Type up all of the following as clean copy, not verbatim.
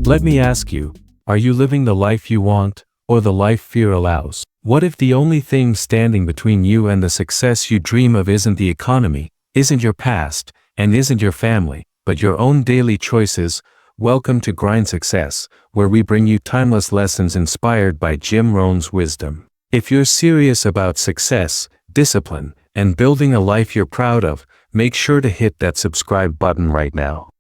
Let me ask you, are you living the life you want, or the life fear allows? What if the only thing standing between you and the success you dream of isn't the economy, isn't your past, and isn't your family, but your own daily choices? Welcome to Grind Success, where we bring you timeless lessons inspired by Jim Rohn's wisdom. If you're serious about success, discipline, and building a life you're proud of, make sure to hit that subscribe button right now.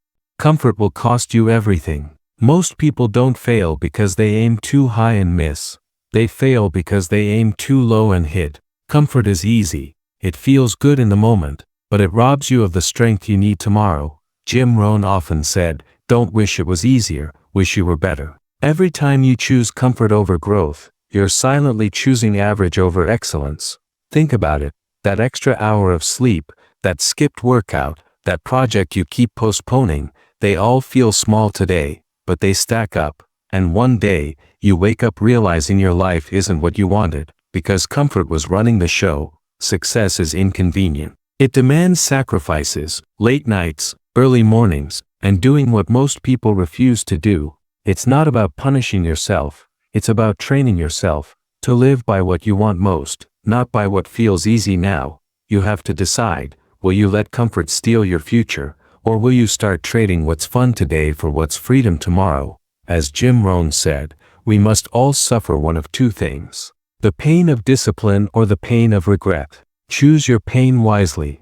Comfort will cost you everything. Most people don't fail because they aim too high and miss. They fail because they aim too low and hit. Comfort is easy. It feels good in the moment, but it robs you of the strength you need tomorrow. Jim Rohn often said, "Don't wish it was easier, wish you were better." Every time you choose comfort over growth, you're silently choosing average over excellence. Think about it. That extra hour of sleep, that skipped workout, that project you keep postponing, they all feel small today, but they stack up, and one day, you wake up realizing your life isn't what you wanted, because comfort was running the show. Success is inconvenient. It demands sacrifices, late nights, early mornings, and doing what most people refuse to do. It's not about punishing yourself, it's about training yourself to live by what you want most, not by what feels easy now. You have to decide, will you let comfort steal your future, or will you start trading what's fun today for what's freedom tomorrow? As Jim Rohn said, we must all suffer one of two things: the pain of discipline or the pain of regret. Choose your pain wisely.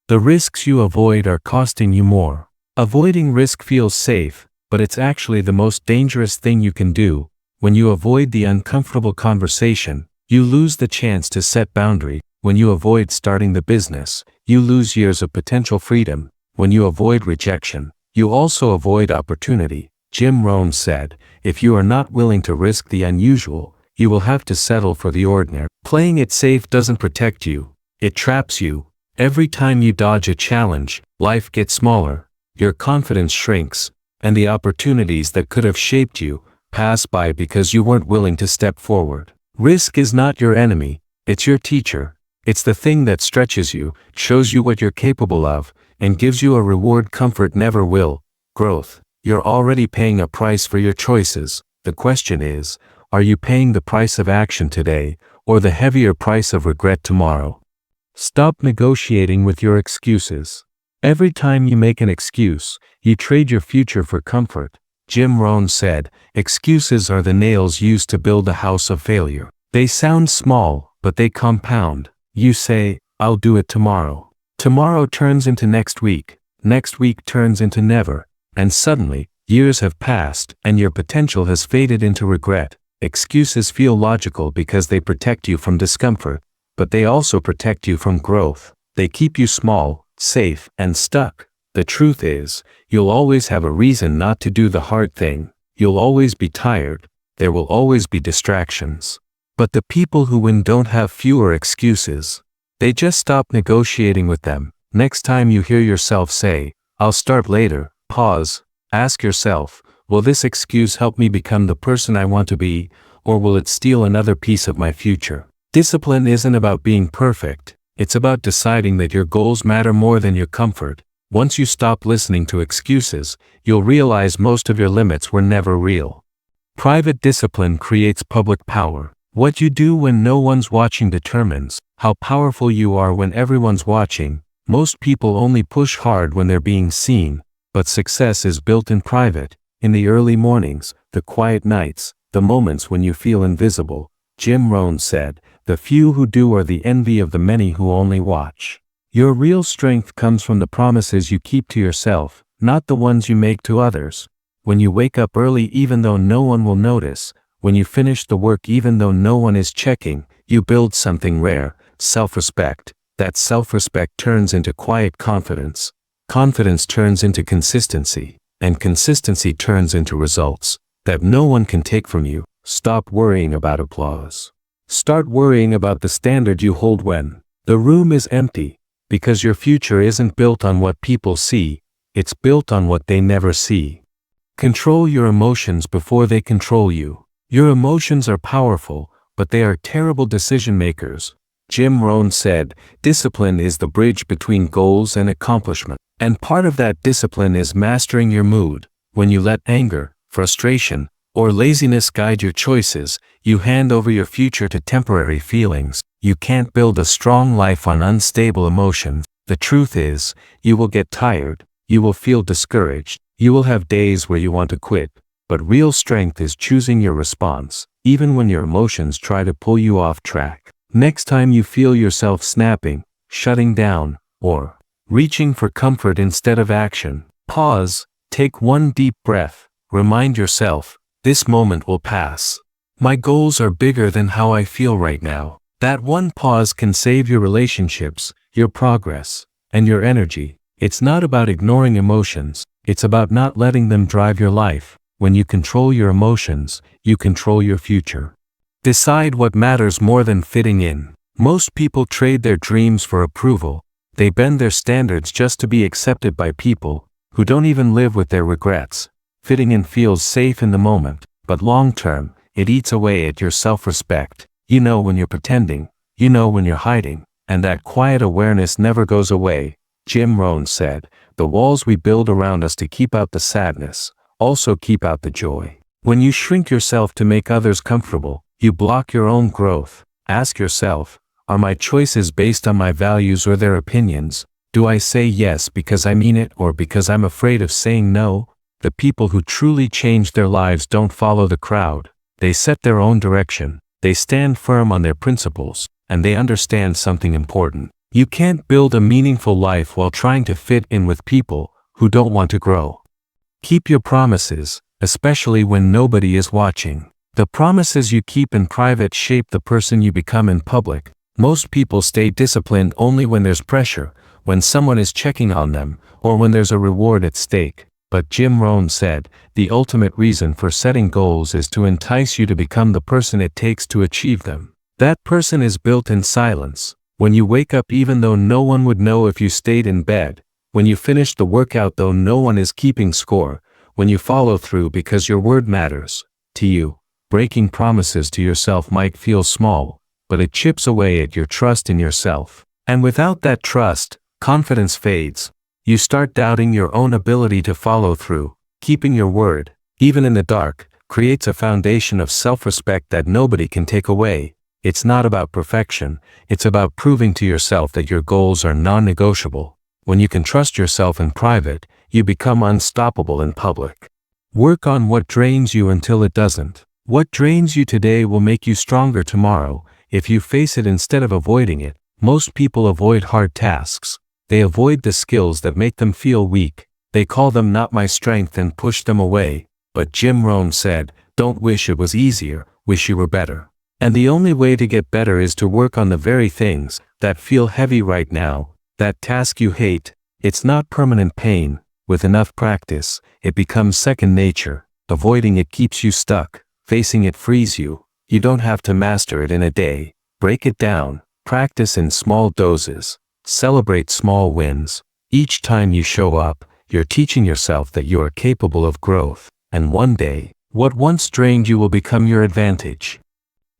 The risks you avoid are costing you more. Avoiding risk feels safe, but it's actually the most dangerous thing you can do. When you avoid the uncomfortable conversation, you lose the chance to set boundary. When you avoid starting the business, you lose years of potential freedom. When you avoid rejection, you also avoid opportunity. Jim Rohn said, if you are not willing to risk the unusual, you will have to settle for the ordinary. Playing it safe doesn't protect you, it traps you. Every time you dodge a challenge, life gets smaller, your confidence shrinks, and the opportunities that could have shaped you pass by because you weren't willing to step forward. Risk is not your enemy, it's your teacher. It's the thing that stretches you, shows you what you're capable of, and gives you a reward comfort never will. Growth. You're already paying a price for your choices. The question is, are you paying the price of action today, or the heavier price of regret tomorrow? Stop negotiating with your excuses. Every time you make an excuse, you trade your future for comfort. Jim Rohn said, excuses are the nails used to build a house of failure. They sound small, but they compound. You say, I'll do it tomorrow. Tomorrow turns into next week turns into never, and suddenly, years have passed, and your potential has faded into regret. Excuses feel logical because they protect you from discomfort, but they also protect you from growth. They keep you small, safe, and stuck. The truth is, you'll always have a reason not to do the hard thing. You'll always be tired. There will always be distractions. But the people who win don't have fewer excuses. They just stop negotiating with them. Next time you hear yourself say, I'll start later, pause. Ask yourself, will this excuse help me become the person I want to be, or will it steal another piece of my future? Discipline isn't about being perfect. It's about deciding that your goals matter more than your comfort. Once you stop listening to excuses, you'll realize most of your limits were never real. Private discipline creates public power. What you do when no one's watching determines how powerful you are when everyone's watching. Most people only push hard when they're being seen, but success is built in private, in the early mornings, the quiet nights, the moments when you feel invisible. Jim Rohn said, the few who do are the envy of the many who only watch. Your real strength comes from the promises you keep to yourself, not the ones you make to others. When you wake up early even though no one will notice, when you finish the work even though no one is checking, you build something rare, self-respect. That self-respect turns into quiet confidence. Confidence turns into consistency, and consistency turns into results that no one can take from you. Stop worrying about applause. Start worrying about the standard you hold when the room is empty, because your future isn't built on what people see, it's built on what they never see. Control your emotions before they control you. Your emotions are powerful, but they are terrible decision makers. Jim Rohn said, discipline is the bridge between goals and accomplishment. And part of that discipline is mastering your mood. When you let anger, frustration, or laziness guide your choices, you hand over your future to temporary feelings. You can't build a strong life on unstable emotions. The truth is, you will get tired, you will feel discouraged, you will have days where you want to quit, but real strength is choosing your response, even when your emotions try to pull you off track. Next time you feel yourself snapping, shutting down, or reaching for comfort instead of action, pause, take one deep breath, remind yourself, this moment will pass. My goals are bigger than how I feel right now. That one pause can save your relationships, your progress, and your energy. It's not about ignoring emotions, it's about not letting them drive your life. When you control your emotions, you control your future. Decide what matters more than fitting in. Most people trade their dreams for approval. They bend their standards just to be accepted by people who don't even live with their regrets. Fitting in feels safe in the moment, but long term, it eats away at your self-respect. You know when you're pretending, you know when you're hiding, and that quiet awareness never goes away. Jim Rohn said, "The walls we build around us to keep out the sadness also keep out the joy." When you shrink yourself to make others comfortable, you block your own growth. Ask yourself, are my choices based on my values or their opinions? Do I say yes because I mean it or because I'm afraid of saying no? The people who truly change their lives don't follow the crowd. They set their own direction. They stand firm on their principles, and they understand something important. You can't build a meaningful life while trying to fit in with people who don't want to grow. Keep your promises, especially when nobody is watching. The promises you keep in private shape the person you become in public. Most people stay disciplined only when there's pressure, when someone is checking on them, or when there's a reward at stake. But Jim Rohn said, the ultimate reason for setting goals is to entice you to become the person it takes to achieve them. That person is built in silence. When you wake up even though no one would know if you stayed in bed. When you finish the workout though no one is keeping score. When you follow through because your word matters to you. Breaking promises to yourself might feel small, but it chips away at your trust in yourself. And without that trust, confidence fades. You start doubting your own ability to follow through. Keeping your word, even in the dark, creates a foundation of self-respect that nobody can take away. It's not about perfection, it's about proving to yourself that your goals are non-negotiable. When you can trust yourself in private, you become unstoppable in public. Work on what drains you until it doesn't. What drains you today will make you stronger tomorrow, if you face it instead of avoiding it. Most people avoid hard tasks. They avoid the skills that make them feel weak. They call them not my strength and push them away. But Jim Rohn said, don't wish it was easier, wish you were better. And the only way to get better is to work on the very things that feel heavy right now. That task you hate, it's not permanent pain. With enough practice, it becomes second nature. Avoiding it keeps you stuck. Facing it frees you. You don't have to master it in a day. Break it down. Practice in small doses. Celebrate small wins. Each time you show up, you're teaching yourself that you are capable of growth. And one day, what once drained you will become your advantage.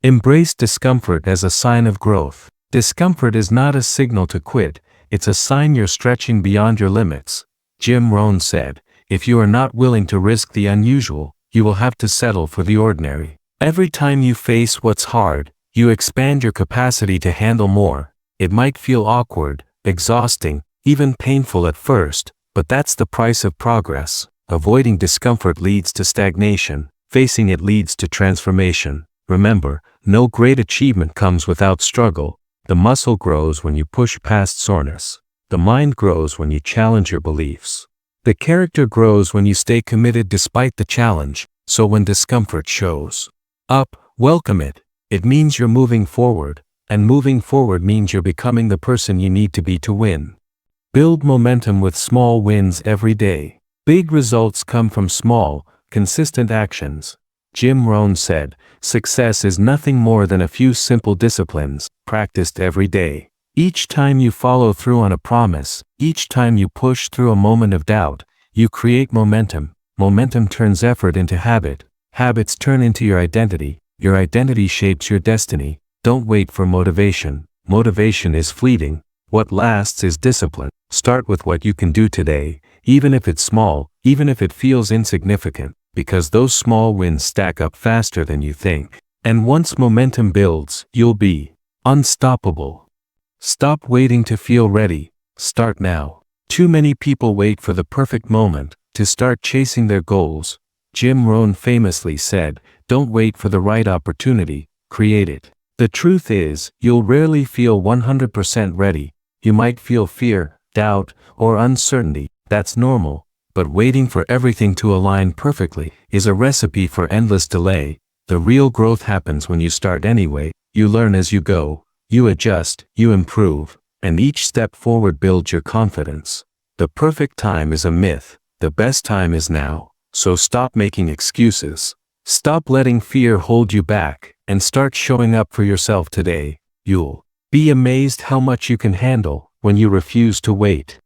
Embrace discomfort as a sign of growth. Discomfort is not a signal to quit, it's a sign you're stretching beyond your limits. Jim Rohn said, if you are not willing to risk the unusual, you will have to settle for the ordinary. Every time you face what's hard, you expand your capacity to handle more. It might feel awkward, exhausting, even painful at first, but that's the price of progress. Avoiding discomfort leads to stagnation. Facing it leads to transformation. Remember, no great achievement comes without struggle. The muscle grows when you push past soreness. The mind grows when you challenge your beliefs. The character grows when you stay committed despite the challenge. So when discomfort shows up, welcome it. It means you're moving forward. And moving forward means you're becoming the person you need to be to win. Build momentum with small wins every day. Big results come from small, consistent actions. Jim Rohn said, success is nothing more than a few simple disciplines, practiced every day. Each time you follow through on a promise, each time you push through a moment of doubt, you create momentum. Momentum turns effort into habit. Habits turn into your identity. Your identity shapes your destiny. Don't wait for motivation. Motivation is fleeting. What lasts is discipline. Start with what you can do today, even if it's small, even if it feels insignificant. because those small wins stack up faster than you think. And once momentum builds, you'll be unstoppable. Stop waiting to feel ready. Start now. Too many people wait for the perfect moment to start chasing their goals. Jim Rohn famously said, "Don't wait for the right opportunity, create it." The truth is, you'll rarely feel 100% ready. You might feel fear, doubt, or uncertainty. That's normal. But waiting for everything to align perfectly is a recipe for endless delay. The real growth happens when you start anyway. You learn as you go, you adjust, you improve, and each step forward builds your confidence. The perfect time is a myth. The best time is now. So stop making excuses. Stop letting fear hold you back, and start showing up for yourself today. You'll be amazed how much you can handle when you refuse to wait.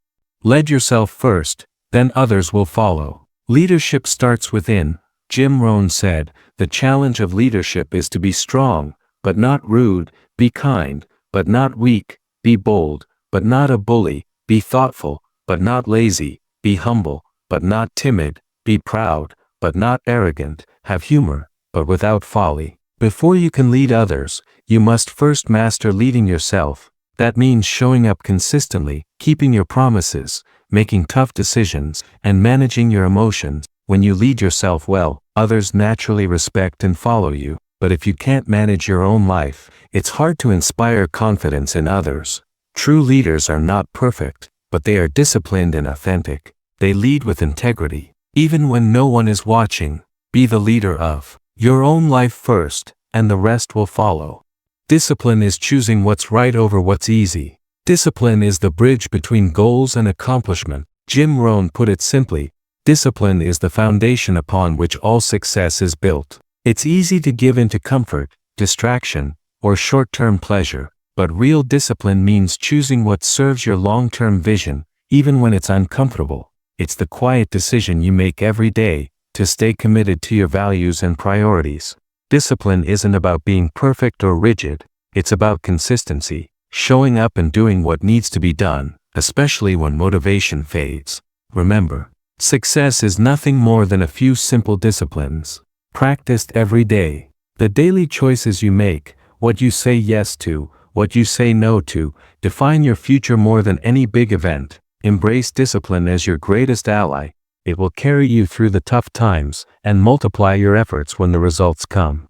Lead yourself first, then others will follow. Leadership starts within. Jim Rohn said, "The challenge of leadership is to be strong, but not rude, be kind, but not weak, be bold, but not a bully, be thoughtful, but not lazy, be humble, but not timid, be proud, but not arrogant, have humor, but without folly." Before you can lead others, you must first master leading yourself. That means showing up consistently, keeping your promises, making tough decisions, and managing your emotions. When you lead yourself well, others naturally respect and follow you. But if you can't manage your own life, it's hard to inspire confidence in others. True leaders are not perfect, but they are disciplined and authentic. They lead with integrity. Even when no one is watching, be the leader of your own life first, and the rest will follow. Discipline is choosing what's right over what's easy. Discipline is the bridge between goals and accomplishment. Jim Rohn put it simply, discipline is the foundation upon which all success is built. It's easy to give in to comfort, distraction, or short-term pleasure, but real discipline means choosing what serves your long-term vision, even when it's uncomfortable. It's the quiet decision you make every day to stay committed to your values and priorities. Discipline isn't about being perfect or rigid, it's about consistency, showing up and doing what needs to be done, especially when motivation fades. Remember, success is nothing more than a few simple disciplines, practiced every day. The daily choices you make, what you say yes to, what you say no to, define your future more than any big event. Embrace discipline as your greatest ally. It will carry you through the tough times and multiply your efforts when the results come.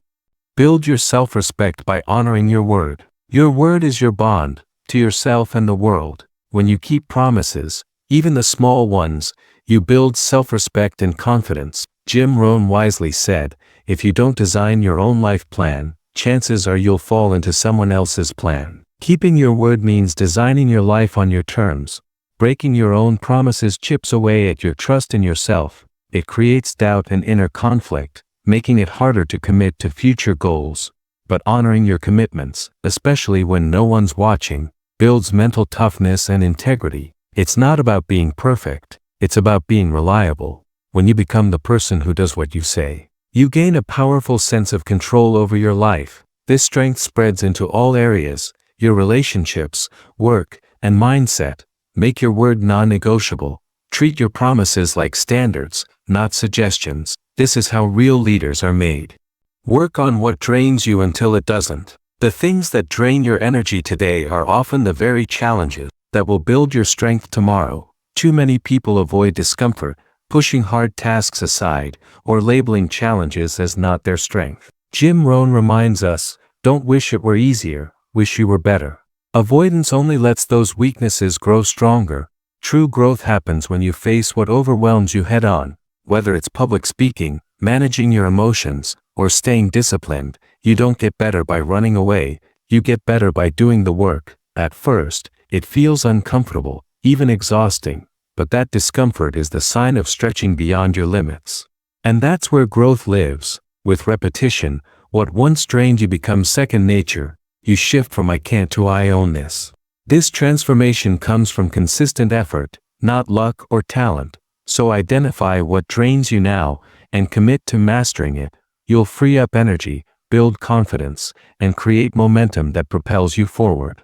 Build your self-respect by honoring your word. Your word is your bond to yourself and the world. When you keep promises, even the small ones, you build self-respect and confidence. Jim Rohn wisely said, "If you don't design your own life plan, chances are you'll fall into someone else's plan." Keeping your word means designing your life on your terms. Breaking your own promises chips away at your trust in yourself. It creates doubt and inner conflict, making it harder to commit to future goals. But honoring your commitments, especially when no one's watching, builds mental toughness and integrity. It's not about being perfect, it's about being reliable. When you become the person who does what you say, you gain a powerful sense of control over your life. This strength spreads into all areas, your relationships, work, and mindset. Make your word non-negotiable. Treat your promises like standards, not suggestions. This is how real leaders are made. Work on what drains you until it doesn't. The things that drain your energy today are often the very challenges that will build your strength tomorrow. Too many people avoid discomfort, pushing hard tasks aside, or labeling challenges as not their strength. Jim Rohn reminds us, don't wish it were easier, wish you were better. Avoidance only lets those weaknesses grow stronger. True growth happens when you face what overwhelms you head on. Whether it's public speaking, managing your emotions, or staying disciplined, you don't get better by running away, you get better by doing the work. At first, it feels uncomfortable, even exhausting, but that discomfort is the sign of stretching beyond your limits. And that's where growth lives. With repetition, what once drained you becomes second nature. You shift from "I can't" to "I own this." This transformation comes from consistent effort, not luck or talent. So identify what drains you now and commit to mastering it. You'll free up energy, build confidence, and create momentum that propels you forward.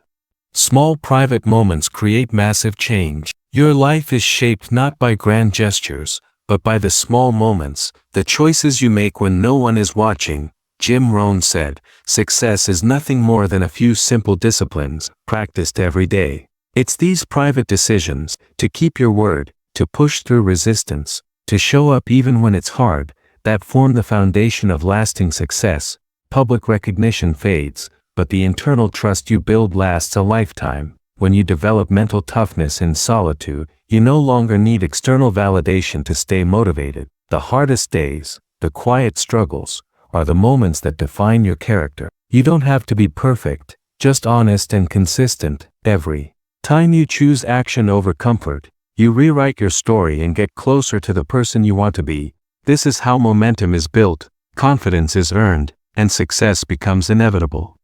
Small private moments create massive change. Your life is shaped not by grand gestures, but by the small moments, the choices you make when no one is watching. Jim Rohn said, "Success is nothing more than a few simple disciplines, practiced every day." It's these private decisions, to keep your word, to push through resistance, to show up even when it's hard, that form the foundation of lasting success. Public recognition fades, but the internal trust you build lasts a lifetime. When you develop mental toughness in solitude, you no longer need external validation to stay motivated. The hardest days, the quiet struggles, are the moments that define your character. You don't have to be perfect, just honest and consistent. Every time you choose action over comfort, you rewrite your story and get closer to the person you want to be. This is how momentum is built, confidence is earned, and success becomes inevitable.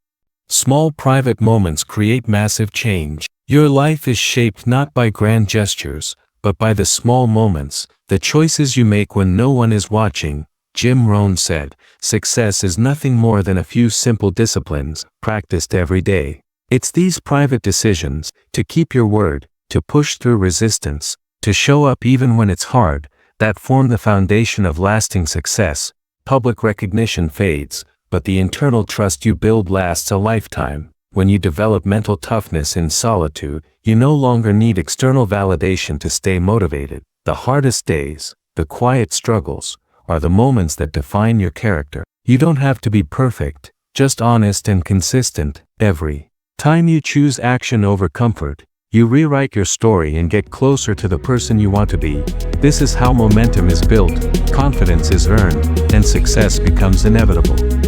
Small private moments create massive change. Your life is shaped not by grand gestures, but by the small moments, the choices you make when no one is watching. Jim Rohn said, "Success is nothing more than a few simple disciplines, practiced every day." It's these private decisions, to keep your word, to push through resistance, to show up even when it's hard, that form the foundation of lasting success. Public recognition fades, but the internal trust you build lasts a lifetime. When you develop mental toughness in solitude, you no longer need external validation to stay motivated. The hardest days, the quiet struggles, are the moments that define your character. You don't have to be perfect, just honest and consistent. Every time you choose action over comfort, you rewrite your story and get closer to the person you want to be. This is how momentum is built, confidence is earned, and success becomes inevitable.